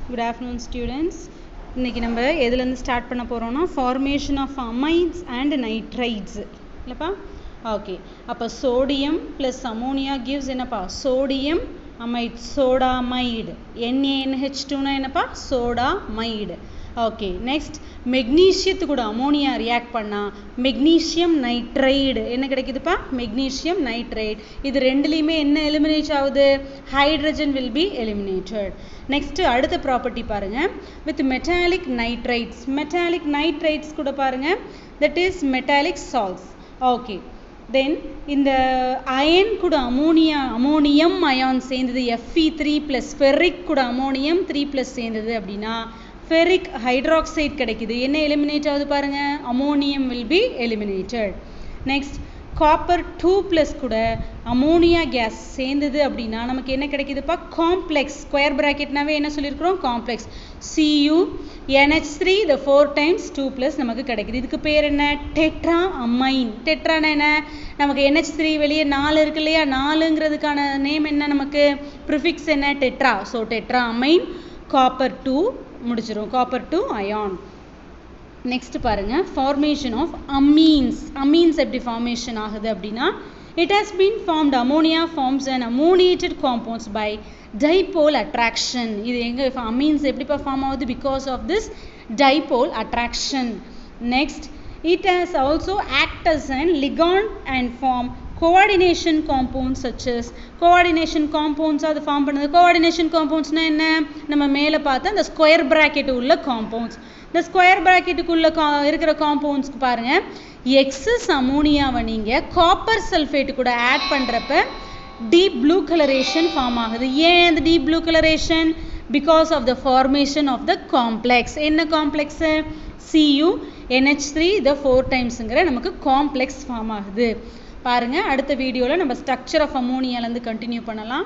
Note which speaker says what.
Speaker 1: Good afternoon students. இன்னைக்கு நம்ம எதுல இருந்து ஸ்டார்ட் பண்ண போறோம்னா formation of amines and nitrites இல்லப்பா ஓகே அப்ப sodium plus ammonia gives என்னப்பா sodium amide sodamide NaNH2 னா என்னப்பா sodamide ஓகே நெக்ஸ்ட் மெக்னீசியத்துக்கு கூட அமோனியா ரியாக்ட் பண்ணா மெக்னீசியம் நைட்ரைடு என்ன கிடைக்குதுப்பா மெக்னீசியம் நைட்ரைடு இது ரெண்டுலயுமே என்ன எலிமினேட் ஆகுது hydrogen will be eliminated next அடுத்த ப்ராப்பர்ட்டி பாருங்க with metallic nitrates கூட பாருங்க that is metallic salts okay then இந்த அயன் கூட அமோனியம் அயான் சேர்ந்தது Fe3+ ferric கூட அமோனியம் 3+ சேர்ந்தது அப்படின்னா ferric hydroxide கிடைக்குது என்ன எலிமினேட் ஆகுது பாருங்க ammonium will be eliminated next copper 2+ கூட அமோனியா கேஸ் சேர்ந்தது அப்படின்னா நமக்கு என்ன கிடைக்குதுப்பா காம்ப்ளெக்ஸ் ஸ்கொயர் பிராக்கெட்னாவே என்ன சொல்லியிருக்கிறோம் காம்ப்ளெக்ஸ் CuNH3 the 4 times 2+ நமக்கு கிடைக்குது இதுக்கு பேர் என்ன டெட்ரா அமைன் டெட்ரானா என்ன நமக்கு NH3 வெளியே 4 இருக்கு இல்லையா 4ங்கிறதுக்கான நேம் என்ன நமக்கு ப்ரிஃபிக்ஸ் என்ன tetra so tetra amine copper 2 முடிச்சிரும் காப்பர் 2 அயான் நெக்ஸ்ட் பாருங்க formation of amines எப்படி formation ஆகுது அப்படின்னா it has been formed ammonia forms an ammoniated compounds by dipole attraction இது எங்க amines எப்படிப்பா ஃபார்ம் ஆகுது because of this dipole attraction next it has also act as an ligand and form coordination compounds such as coordination compounds அது form பண்ணுது coordination compounds னா என்ன நம்ம மேலே பார்த்த அந்த ஸ்கொயர் பிராக்கெட் உள்ள compounds இந்த ஸ்கொயர் பிராக்கெட்டுக்குள்ள இருக்கிற காம்பவுண்ட்ஸ்க்கு பாருங்க எக்ஸஸ் அமோனியாவை நீங்க காப்பர் சல்ஃபேட் கூட ஆட் பண்றப்ப டீப் ப்ளூ கலரேஷன் ஃபார்ம் ஆகுது ஏன் அந்த deep blue colouration because of the formation of the complex என்ன காம்ப்ளெக்ஸ் CuNH3 the 4 timesங்கிற நமக்கு காம்ப்ளெக்ஸ் ஃபார்ம் ஆகுது பாருங்க அடுத்த வீடியோல நம்ம ஸ்ட்ரக்சர் ஆஃப் அமோனியால இருந்து கண்டினியூ பண்ணலாம்